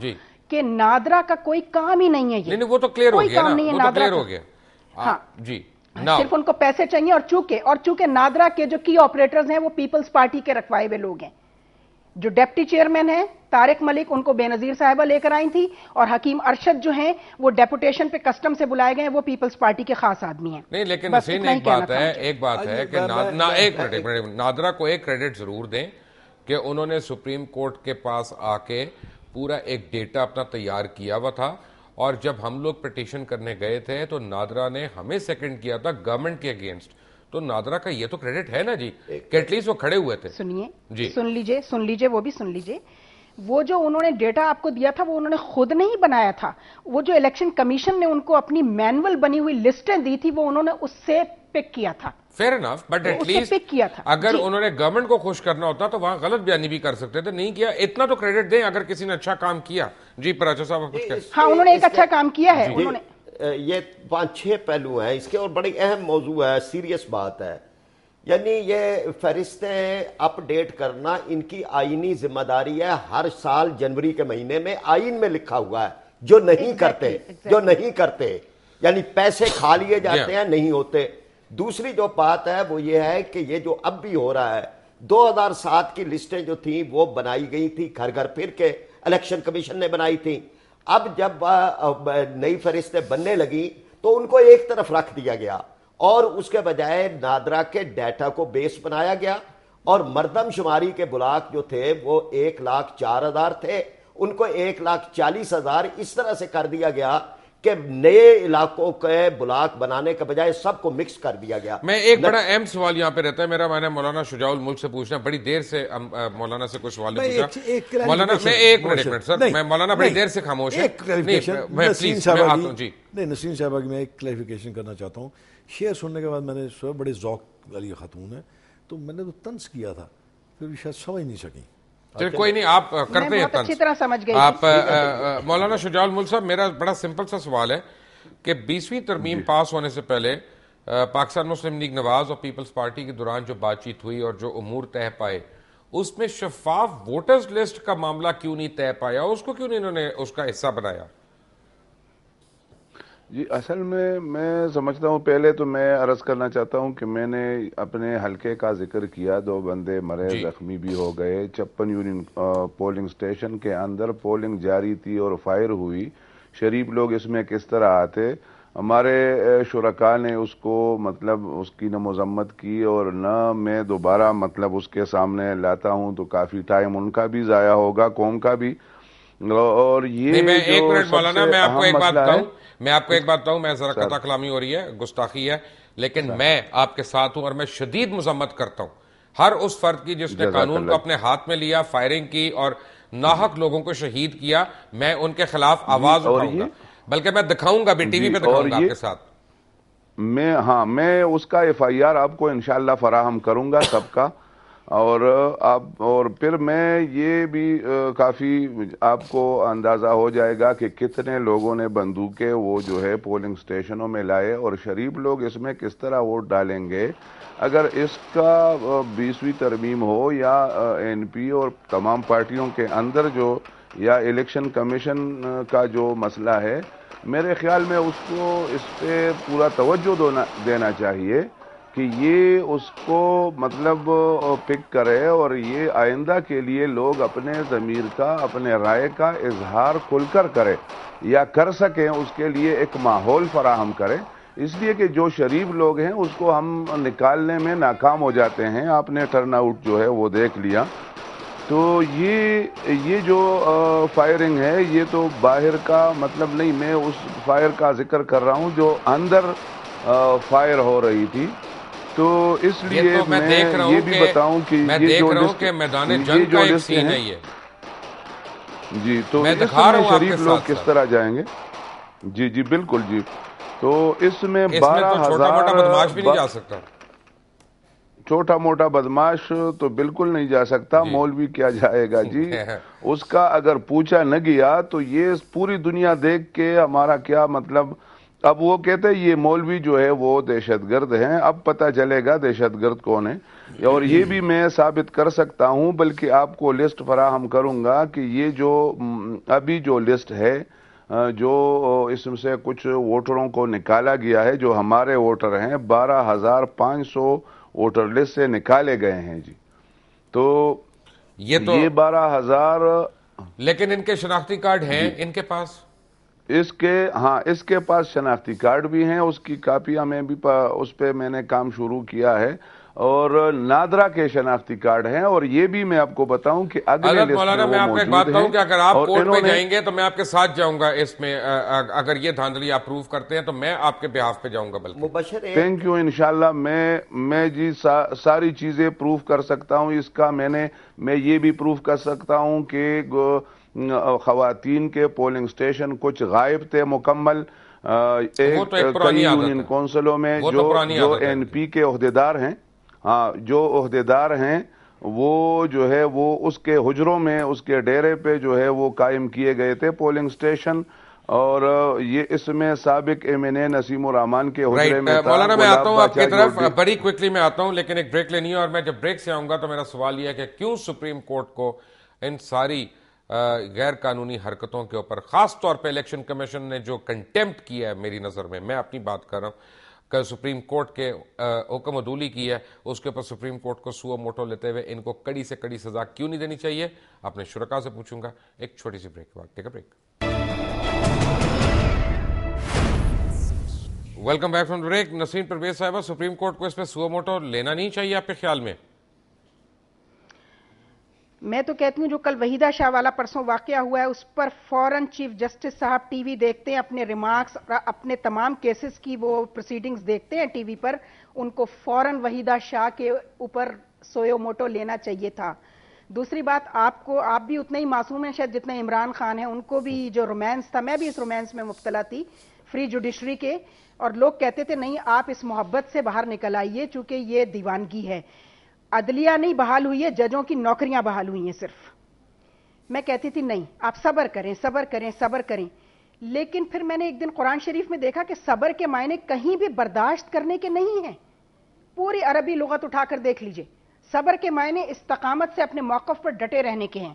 S4: کہ نادرا کا کوئی کام ہی نہیں ہے. یہ
S1: نہیں وہ تو کلیئر ہو گیا نا, وہ تو کلیئر ہو گیا.
S4: ہاں
S1: جی,
S4: صرف ان کو پیسے چاہیے, اور چونکہ نادرا کے جو کی آپریٹرز ہیں وہ پیپلز پارٹی کے رکھوائے ہوئے لوگ ہیں. جو ڈپٹی چیئرمین ہیں طارق ملک, ان کو بے نظیر صاحبہ لے کر آئی تھی, اور حکیم ارشد جو ہیں وہ ڈیپوٹیشن پہ کسٹم سے بلائے گئے ہیں, وہ پیپلز پارٹی کے خاص آدمی ہیں.
S1: نہیں لیکن حسین ایک بات ہے کہ نادرا کو ایک کریڈٹ ضرور دیں کہ انہوں نے سپریم کورٹ کے پاس آ کے پورا ایک ڈیٹا اپنا تیار کیا ہوا تھا, اور جب ہم لوگ پٹیشن کرنے گئے تھے تو نادرا نے ہمیں سیکنڈ کیا تھا گورنمنٹ کے اگینسٹ. تو نادرا کا یہ تو کریڈٹ ہے نا جی کہ ایٹ لیسٹ وہ کھڑے ہوئے تھے.
S4: سنیے
S1: جی
S4: سن لیجئے وہ بھی سن لیجئے. وہ جو انہوں نے ڈیٹا آپ کو دیا تھا وہ انہوں نے خود نہیں بنایا تھا. وہ جو الیکشن کمیشن نے ان کو اپنی مینول بنی ہوئی لسٹیں دی تھی وہ انہوں نے اس سے پک کیا تھا.
S1: Fair enough, but at least اگر انہوں نے گورنمنٹ کو خوش کرنا ہوتا تو وہاں غلط بیانی بھی کر سکتے تھے, نہیں کیا. اتنا تو کریڈٹ دیں اگر کسی نے اچھا کام کیا. جی پراچا صاحب کچھ کہیں.
S4: ہاں انہوں نے ایک اچھا کام کیا ہے. انہوں نے
S2: یہ 5-6 پہلو ہیں اس کے, اور بڑی اہم موضوع ہے, سیریس بات ہے. یعنی یہ فہرستیں اپ ڈیٹ کرنا ان کی آئینی ذمہ داری ہے. ہر سال جنوری کے مہینے میں آئین میں لکھا ہوا ہے. جو نہیں کرتے یعنی پیسے کھا لیے جاتے ہیں, نہیں ہوتے. دوسری جو بات ہے وہ یہ ہے کہ یہ جو اب بھی ہو رہا ہے, 2007 کی لسٹیں جو تھیں وہ بنائی گئی تھی گھر گھر پھر کے, الیکشن کمیشن نے بنائی تھی. اب جب نئی فہرستیں بننے لگی تو ان کو ایک طرف رکھ دیا گیا, اور اس کے بجائے نادرا کے ڈیٹا کو بیس بنایا گیا, اور مردم شماری کے بلاک جو تھے وہ 1,04,000 تھے, ان کو 1,40,000 اس طرح سے کر دیا گیا کہ نئے علاقوں کے بلاک بنانے کے بجائے سب کو مکس کر دیا گیا.
S1: میں ایک بڑا اہم سوال یہاں پہ رہتا ہے میرا, میں نے مولانا شجاع الملک سے پوچھنا, بڑی دیر سے مولانا سے کچھ سوال نہیں پوچھا. مولانا میں ایک منٹ سر, میں مولانا بڑی دیر سے خاموش ہے.
S5: نسرین صاحبہ کی میں ایک کلیریفیکیشن کرنا چاہتا ہوں. شعر سننے کے بعد میں نے سوچا بڑے ذوق والی خاتون ہے, تو میں نے تو طنز کیا تھا, پھر بھی شاید سمجھ نہیں سکی.
S1: کوئی نہیں, آپ کرتے ہیں
S4: اچھی طرح سمجھ گئی.
S1: آپ مولانا شجاع الملک صاحب, میرا بڑا سمپل سا سوال ہے کہ 20ویں ترمیم پاس ہونے سے پہلے پاکستان مسلم لیگ نواز اور پیپلز پارٹی کے دوران جو بات چیت ہوئی اور جو امور طے پائے, اس میں شفاف ووٹرز لسٹ کا معاملہ کیوں نہیں طے پایا, اس کو کیوں نہیں انہوں نے اس کا حصہ بنایا؟
S3: جی اصل میں سمجھتا ہوں, پہلے تو میں عرض کرنا چاہتا ہوں کہ میں نے اپنے حلقے کا ذکر کیا, 2 بندے مرے, زخمی بھی ہو گئے. 56 یونین پولنگ سٹیشن کے اندر پولنگ جاری تھی اور فائر ہوئی. شریف لوگ اس میں کس طرح آتے. ہمارے شرکاء نے اس کو مطلب اس کی نہ مذمت کی اور نہ میں دوبارہ مطلب اس کے سامنے لاتا ہوں تو کافی ٹائم ان کا بھی ضائع ہوگا, قوم کا بھی. اور یہ
S1: میں ایک
S3: جو
S1: منٹ
S3: سب
S1: مولانا,
S3: سے
S1: میں آپ کو
S3: اہم
S1: ایک بات
S3: مسئلہ ہے,
S1: بتاؤں, میں آپ کو ایک بات بتاؤں, میں ذرا قطع کلامی ہو رہی ہے, گستاخی ہے, لیکن میں آپ کے ساتھ ہوں اور میں شدید مذمت کرتا ہوں ہر اس فرد کی جس نے
S3: جزاک
S1: قانون کو
S3: اللہ.
S1: اپنے ہاتھ میں لیا, فائرنگ کی اور ناحق لوگوں کو شہید کیا. میں ان کے خلاف آواز
S3: اور
S1: اٹھاؤں گا,
S3: یہ
S1: بلکہ میں دکھاؤں گا بھی, ٹی وی پہ
S3: اور
S1: دکھاؤں گا آپ
S3: یہ
S1: کے ساتھ.
S3: میں اس کا FIR آپ کو انشاءاللہ فراہم کروں گا سب کا. اور پھر میں یہ بھی کافی آپ کو اندازہ ہو جائے گا کہ کتنے لوگوں نے بندوقیں وہ جو ہے پولنگ سٹیشنوں میں لائے, اور شریف لوگ اس میں کس طرح ووٹ ڈالیں گے. اگر اس کا 20ویں ترمیم ہو یا NP اور تمام پارٹیوں کے اندر جو یا الیکشن کمیشن کا جو مسئلہ ہے, میرے خیال میں اس کو اس پہ پورا توجہ دینا چاہیے کہ یہ اس کو مطلب پک کرے, اور یہ آئندہ کے لیے لوگ اپنے ضمیر کا, اپنے رائے کا اظہار کھل کر کرے یا کر سکیں, اس کے لیے ایک ماحول فراہم کرے. اس لیے کہ جو شریف لوگ ہیں اس کو ہم نکالنے میں ناکام ہو جاتے ہیں. آپ نے ٹرن آؤٹ جو ہے وہ دیکھ لیا. تو یہ جو فائرنگ ہے یہ تو باہر کا مطلب نہیں, میں اس فائر کا ذکر کر رہا ہوں جو اندر فائر ہو رہی تھی. تو اس لیے
S1: میں دیکھ رہا
S3: یہ
S1: ہوں
S3: بھی
S1: کہ
S3: بتاؤں کہ
S1: میں
S3: یہ
S1: دیکھ
S3: جو
S1: رہا ہوں
S3: لسٹ
S1: کہ میدان
S3: یہ
S1: جنگ کا
S3: جو
S1: ایک
S3: لسٹ
S1: سین
S3: ہیں
S1: ہے یہ.
S3: جی, تو
S1: میں
S3: اس
S1: دکھا رہا
S3: میں
S1: ہوں آپ کے
S3: شریف لوگ
S1: ساتھ
S3: کس
S1: ساتھ.
S3: طرح جائیں گے. جی بالکل جی. تو اس میں
S1: اس میں تو چھوٹا موٹا بدماش بھی نہیں جا
S3: 12,000
S1: سکتا.
S3: چھوٹا موٹا بدماش تو بالکل نہیں جا سکتا.
S1: جی.
S3: مولوی کیا جائے گا جی. اس کا اگر پوچھا نہ گیا تو یہ پوری دنیا دیکھ کے ہمارا کیا مطلب. اب وہ کہتے ہیں یہ مولوی جو ہے وہ دہشت گرد ہیں. اب پتہ چلے گا دہشت گرد کون ہے, اور یہ بھی میں ثابت کر سکتا ہوں, بلکہ آپ کو لسٹ فراہم کروں گا کہ یہ جو ابھی جو لسٹ ہے جو اس میں سے کچھ ووٹروں کو نکالا گیا ہے, جو ہمارے ووٹر ہیں 12,500 ووٹر لسٹ سے نکالے گئے ہیں جی. تو یہ 12,000,
S1: لیکن ان کے شناختی کارڈ ہیں ان کے پاس.
S3: اس کے پاس شناختی کارڈ بھی ہیں, اس کی کاپیاں میں بھی اس پہ میں نے کام شروع کیا ہے, اور نادرا کے شناختی کارڈ ہیں. اور یہ بھی میں آپ کو بتاؤں کہ اگلے
S1: حضرت
S3: لسٹ
S1: مولانا,
S3: میں
S1: میں
S3: وہ
S1: آپ کو ایک بات
S3: موجود
S1: بتاؤں
S3: ہیں.
S1: کہ اگر آپ
S3: اور
S1: کورٹ میں
S3: انہوں نے
S1: جائیں گے تو میں آپ کے ساتھ جاؤں گا اس میں. اگر یہ دھاندلی آپ پروف کرتے ہیں تو میں آپ کے بہاف پہ جاؤں گا. بلکہ
S2: مبشر
S3: تھینک یو. انشاءاللہ میں جی ساری چیزیں پروف کر سکتا ہوں. اس کا میں یہ بھی پروف کر سکتا ہوں کہ خواتین کے پولنگ سٹیشن کچھ غائب تھے مکمل.
S1: وہ تو ایک
S3: کئی
S1: پرانی عادت
S3: یونین
S1: ہے,
S3: کونسلوں میں
S1: وہ تو پرانی
S3: جو
S1: عادت ہے.
S3: NP کے عہدیدار ہیں, جو عہدیدار ہیں وہ جو ہے وہ اس کے حجروں میں, اس کے ڈیرے پہ جو ہے وہ قائم کیے گئے تھے پولنگ سٹیشن. اور یہ اس میں سابق MNA نسیم الرحمان کے حجرے میں تھا.
S1: مولانا, میں آتا ہوں آپ کی طرف
S3: جو
S1: بڑی کوئکلی میں آتا ہوں, لیکن ایک بریک لینی ہے. اور میں جب بریک سے آؤں گا تو میرا سوال یہ ہے کہ کیوں سپریم کورٹ کو ان ساری غیر قانونی حرکتوں کے اوپر, خاص طور پہ الیکشن کمیشن نے جو کنٹیمپٹ کیا ہے, میری نظر میں اپنی بات کر رہا ہوں, کہ سپریم کورٹ کے حکم عدولی کی ہے, اس کے اوپر سپریم کورٹ کو سو موٹو لیتے ہوئے ان کو کڑی سے کڑی سزا کیوں نہیں دینی چاہیے, اپنے شرکاء سے پوچھوں گا. ایک چھوٹی سی بریک کے بعد. Take a break. Welcome back from break. Nasreen Parvez صاحبہ, سپریم کورٹ کو اس پہ سو موٹو لینا نہیں چاہیے آپ کے خیال میں؟
S4: میں تو کہتی ہوں جو کل وحیدہ شاہ والا پرسوں واقعہ ہوا ہے اس پر فوراً چیف جسٹس صاحب ٹی وی دیکھتے ہیں, اپنے ریمارکس اور اپنے تمام کیسز کی وہ پروسیڈنگز دیکھتے ہیں ٹی وی پر, ان کو فوراً وحیدہ شاہ کے اوپر سویو موٹو لینا چاہیے تھا. دوسری بات, آپ بھی اتنے ہی معصوم ہیں شاید جتنے عمران خان ہیں. ان کو بھی جو رومانس تھا, میں بھی اس رومانس میں مبتلا تھی فری جوڈیشری کے, اور لوگ کہتے تھے نہیں آپ اس محبت سے باہر نکل آئیے چونکہ یہ دیوانگی ہے. عدلیہ نہیں بحال ہوئی ہے, ججوں کی نوکریاں بحال ہوئی ہیں صرف. میں کہتی تھی نہیں آپ صبر کریں صبر کریں صبر کریں, لیکن پھر میں نے ایک دن قرآن شریف میں دیکھا کہ صبر کے معنی کہیں بھی برداشت کرنے کے نہیں ہیں. پوری عربی لغت اٹھا کر دیکھ لیجئے, صبر کے معنی استقامت سے اپنے موقف پر ڈٹے رہنے کے ہیں.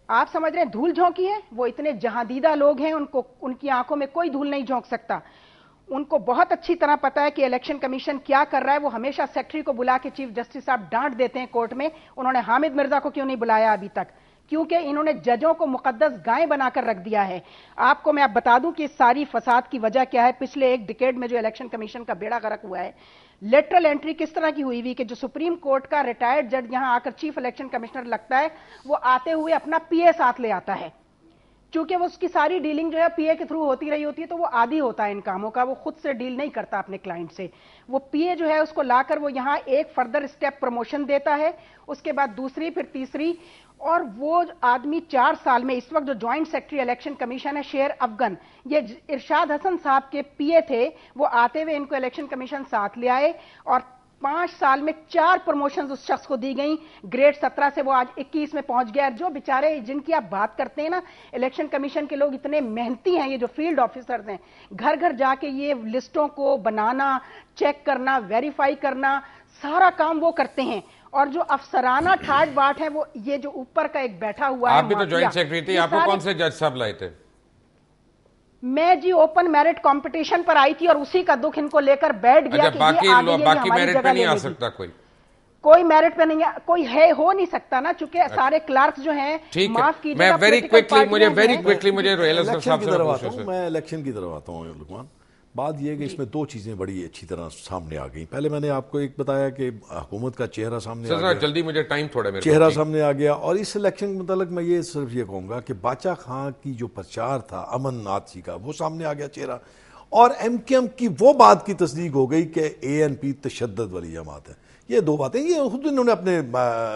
S4: آپ سمجھ رہے ہیں دھول جھونکی ہے, وہ اتنے جہاندیدہ لوگ ہیں, ان کی آنکھوں میں کوئی دھول نہیں جھونک سکتا. ان کو بہت اچھی طرح پتا ہے کہ الیکشن کمیشن کیا کر رہا ہے. وہ ہمیشہ سیکرٹری کو بلا کے چیف جسٹس صاحب ڈانٹ دیتے ہیں کورٹ میں, انہوں نے حامد مرزا کو کیوں نہیں بلایا ابھی تک, کیونکہ انہوں نے ججوں کو مقدس گائیں بنا کر رکھ دیا ہے. آپ کو میں بتا دوں کہ ساری فساد کی وجہ کیا ہے. پچھلے ایک ڈیکیڈ میں جو الیکشن کمیشن کا بیڑا غرق ہوا ہے, لیٹرل انٹری کس طرح کی ہوئی کہ جو سپریم کورٹ کا ریٹائرڈ جج یہاں آ کر چیف الیکشن کمشنر لگتا ہے, وہ آتے ہوئے اپنا پی اے ساتھ لے آتا ہے. چونکہ وہ اس کی ساری ڈیلنگ جو ہے پی اے کے تھرو ہوتی رہی ہوتی ہے, تو وہ عادی ہوتا ہے ان کاموں کا, وہ خود سے ڈیل نہیں کرتا اپنے کلائنٹ سے. وہ پی اے جو ہے اس کو لا کر وہ یہاں ایک فردر اسٹیپ پروموشن دیتا ہے, اس کے بعد دوسری, پھر تیسری. اور وہ آدمی 4 سال میں, اس وقت جو جوائنٹ سیکرٹری الیکشن کمیشن ہے شیر افغن, یہ ارشاد حسن صاحب کے پی اے تھے, وہ آتے ہوئے ان کو الیکشن کمیشن ساتھ لے آئے اور 5 سال میں 4 پروموشنز اس شخص کو دی گئیں. گریڈ 17 سے وہ آج 21 میں پہنچ گیا. جو بیچارے جن کی آپ بات کرتے ہیں نا, الیکشن کمیشن کے لوگ اتنے محنتی ہیں, یہ جو فیلڈ آفیسرز ہیں, گھر گھر جا کے یہ لسٹوں کو بنانا, چیک کرنا, ویریفائی کرنا, سارا کام وہ کرتے ہیں. اور جو افسرانہ ٹھاٹ باٹ ہے, وہ یہ جو اوپر کا ایک بیٹھا ہوا ہے,
S1: آپ بھی تو جوائنٹ سیکرٹری تھی, آپ کو کون سے جج صاحب لائے تھے؟
S4: میں جی اوپن میرٹ کمپٹیشن پر آئی تھی اور اسی کا دکھ ان کو لے کر بیٹھ گیا کہ یہ
S1: باقی میرٹ پہ نہیں آ سکتا
S4: کوئی میرٹ پہ نہیں, کوئی ہے, ہو نہیں سکتا نا, چونکہ سارے کلارکس جو ہیں, معاف کیجیے.
S1: میں ویری کوئکلی مجھے رویل اسکر صاحب سے پوچھنا ہے.
S5: میں الیکشن کی طرف آتا ہوں لقمان. بات یہ کہ اس میں 2 چیزیں بڑی اچھی طرح سامنے آ گئی. پہلے میں نے آپ کو ایک بتایا کہ حکومت کا چہرہ سامنے آ گیا,
S1: جلدی مجھے ٹائم تھوڑا میرے
S5: چہرہ سامنے آ گیا. اور اس الیکشن کے متعلق میں یہ صرف یہ کہوں گا کہ باچا خان کی جو پرچار تھا امن ناتھ جی کا, وہ سامنے آ گیا چہرہ. اور ایم کیو ایم کی وہ بات کی تصدیق ہو گئی کہ اے این پی تشدد والی جماعت ہے. یہ 2 باتیں یہ خود انہوں نے اپنے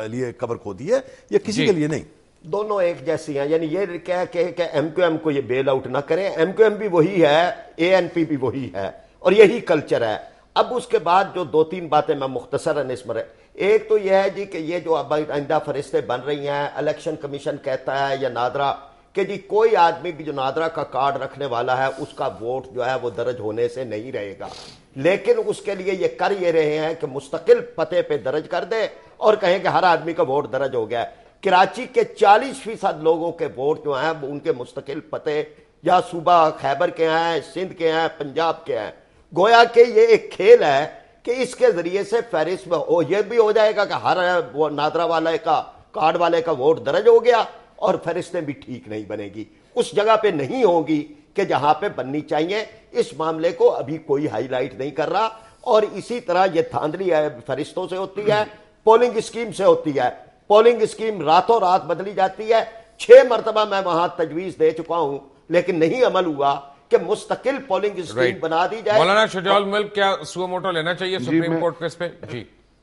S5: لیے قبر کھو دی ہے, یہ کسی کے لیے نہیں.
S2: دونوں ایک جیسی ہیں. یعنی یہ کہہ کہ ایم کیو ایم کو یہ بیل آؤٹ نہ کریں. ایم کیو ایم بھی وہی ہے, اے این پی بھی وہی ہے, اور یہی کلچر ہے. اب اس کے بعد جو 2-3 باتیں میں مختصراً اس میں, ایک تو یہ ہے جی کہ یہ جو اب آئندہ فرشتے بن رہی ہیں, الیکشن کمیشن کہتا ہے یا نادرا کہ جی کوئی آدمی بھی جو نادرا کا کارڈ رکھنے والا ہے اس کا ووٹ جو ہے وہ درج ہونے سے نہیں رہے گا. لیکن اس کے لیے یہ کر یہ رہے ہیں کہ مستقل پتے پہ درج کر دے اور کہیں کہ ہر آدمی کا ووٹ درج ہو گیا ہے. کراچی کے 40% لوگوں کے ووٹ جو ہیں ان کے مستقل پتے یا صوبہ خیبر کے ہیں, سندھ کے ہیں, پنجاب کے ہیں. گویا کہ یہ ایک کھیل ہے کہ اس کے ذریعے سے فہرست میں یہ بھی ہو جائے گا کہ ہر وہ نادرا والے کا کارڈ والے کا ووٹ درج ہو گیا, اور فہرستیں بھی ٹھیک نہیں بنے گی, اس جگہ پہ نہیں ہوگی کہ جہاں پہ بننی چاہیے. اس معاملے کو ابھی کوئی ہائی لائٹ نہیں کر رہا. اور اسی طرح یہ دھاندلی فہرستوں سے ہوتی ہے, پولنگ اسکیم سے ہوتی ہے. پولنگ اسکیم راتوں رات بدلی جاتی ہے. 6 مرتبہ میں وہاں تجویز دے چکا ہوں, لیکن نہیں عمل ہوا کہ مستقل پولنگ اسکیم بنا دی جائے.
S1: مولانا شجاع الملک, کیا سو موٹو لینا چاہیے سپریم کورٹ اس پہ؟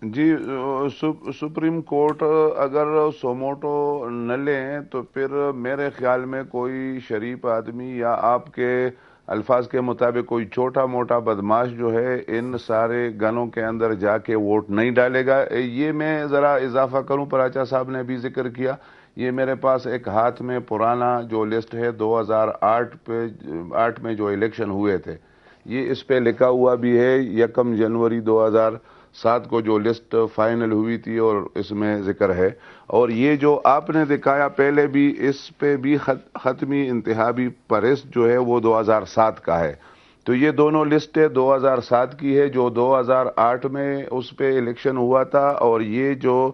S3: جی سپریم کورٹ اگر سوموٹو نہ لیں تو پھر میرے خیال میں کوئی شریف آدمی یا آپ کے الفاظ کے مطابق کوئی چھوٹا موٹا بدماش جو ہے ان سارے گنوں کے اندر جا کے ووٹ نہیں ڈالے گا. یہ میں ذرا اضافہ کروں, پراچا صاحب نے بھی ذکر کیا, یہ میرے پاس ایک ہاتھ میں پرانا جو لسٹ ہے 2008 میں جو الیکشن ہوئے تھے, یہ اس پہ لکھا ہوا بھی ہے 1 جنوری 2007 کو جو لسٹ فائنل ہوئی تھی, اور اس میں ذکر ہے. اور یہ جو آپ نے دکھایا پہلے بھی, اس پہ بھی ختمی انتخابی فہرست جو ہے وہ 2007 کا ہے. تو یہ دونوں لسٹیں 2007 کی ہے, جو 2008 میں اس پہ الیکشن ہوا تھا, اور یہ جو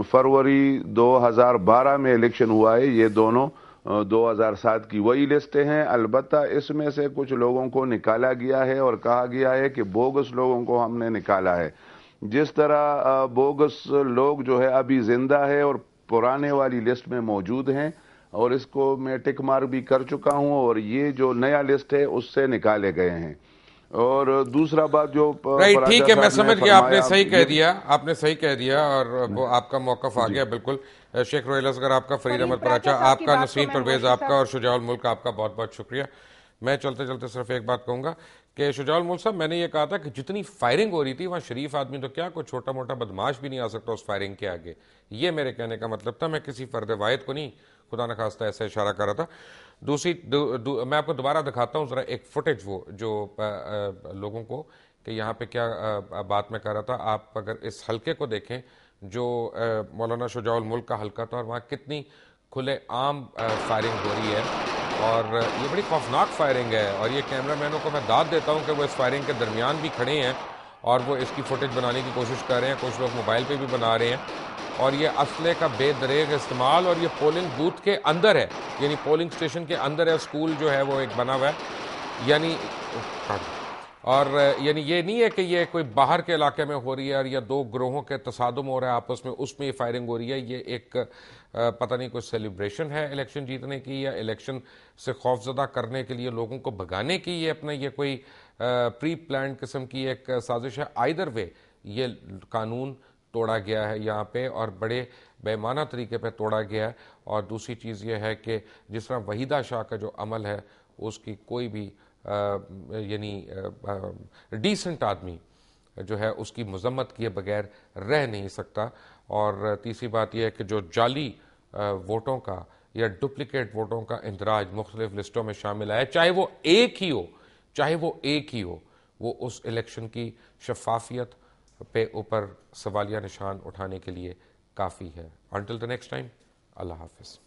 S3: فروری 2012 میں الیکشن ہوا ہے, یہ دونوں 2007 کی وہی لسٹیں ہیں. البتہ اس میں سے کچھ لوگوں کو نکالا گیا ہے اور کہا گیا ہے کہ بوگس لوگوں کو ہم نے نکالا ہے. جس طرح بوگس لوگ جو ہے ابھی زندہ ہے اور پرانے والی لسٹ میں موجود ہیں, اور اس کو میں ٹک مارک بھی کر چکا ہوں, اور یہ جو نیا لسٹ ہے اس سے نکالے گئے ہیں. اور دوسرا بات جو
S1: ٹھیک ہے, میں سمجھ گیا, آپ نے صحیح کہہ دیا, آپ نے صحیح کہہ دیا, اور وہ آپ کا موقف آ گیا بالکل. شیخ رویل اصغر آپ کا, فرید احمد پراچا آپ کا, نسیم پرویز آپ کا, اور شجاع الملک آپ کا بہت بہت شکریہ. میں چلتے چلتے صرف ایک بات کہوں گا کہ شجاع الملک صاحب, میں نے یہ کہا تھا کہ جتنی فائرنگ ہو رہی تھی وہاں شریف آدمی تو کیا, کوئی چھوٹا موٹا بدماش بھی نہیں آ سکتا اس فائرنگ کے آگے. یہ میرے کہنے کا مطلب تھا, میں کسی فرد واحد کو نہیں خدا نخواستہ ایسا اشارہ کر رہا تھا. میں آپ کو دوبارہ دکھاتا ہوں ذرا ایک فوٹیج, وہ جو لوگوں کو کہ یہاں پہ کیا بات میں کر رہا تھا. آپ اگر اس حلقے کو دیکھیں جو مولانا شجاع الملک کا حلقہ تھا, اور وہاں کتنی کھلے عام فائرنگ ہو رہی ہے, اور یہ بڑی خوفناک فائرنگ ہے. اور یہ کیمرہ مینوں کو میں داد دیتا ہوں کہ وہ اس فائرنگ کے درمیان بھی کھڑے ہیں اور وہ اس کی فوٹیج بنانے کی کوشش کر رہے ہیں, کچھ لوگ موبائل پہ بھی بنا رہے ہیں, اور یہ اسلحے کا بے دریغ استعمال, اور یہ پولنگ بوتھ کے اندر ہے, یعنی پولنگ سٹیشن کے اندر ہے, اسکول جو ہے وہ ایک بنا ہوا ہے, یعنی اور یعنی یہ نہیں ہے کہ یہ کوئی باہر کے علاقے میں ہو رہی ہے اور یا دو گروہوں کے تصادم ہو رہا ہے آپس میں, اس میں یہ فائرنگ ہو رہی ہے. یہ ایک پتہ نہیں کوئی سیلیبریشن ہے الیکشن جیتنے کی, یا الیکشن سے خوف زدہ کرنے کے لیے لوگوں کو بھگانے کی یہ اپنا یہ کوئی پری پلانڈ قسم کی ایک سازش ہے. آئدر وے یہ قانون توڑا گیا ہے یہاں پہ, اور بڑے بے معنی طریقے پہ توڑا گیا ہے. اور دوسری چیز یہ ہے کہ جس طرح وحیدہ شاہ کا جو عمل ہے اس کی کوئی بھی یعنی ڈیسنٹ آدمی جو ہے اس کی مذمت کیے بغیر رہ نہیں سکتا. اور تیسری بات یہ ہے کہ جو جعلی ووٹوں کا یا ڈپلیکیٹ ووٹوں کا اندراج مختلف لسٹوں میں شامل ہے, چاہے وہ ایک ہی ہو, وہ اس الیکشن کی شفافیت پہ اوپر سوالیہ نشان اٹھانے کے لیے کافی ہے. انٹل دی نیکسٹ ٹائم, اللہ حافظ.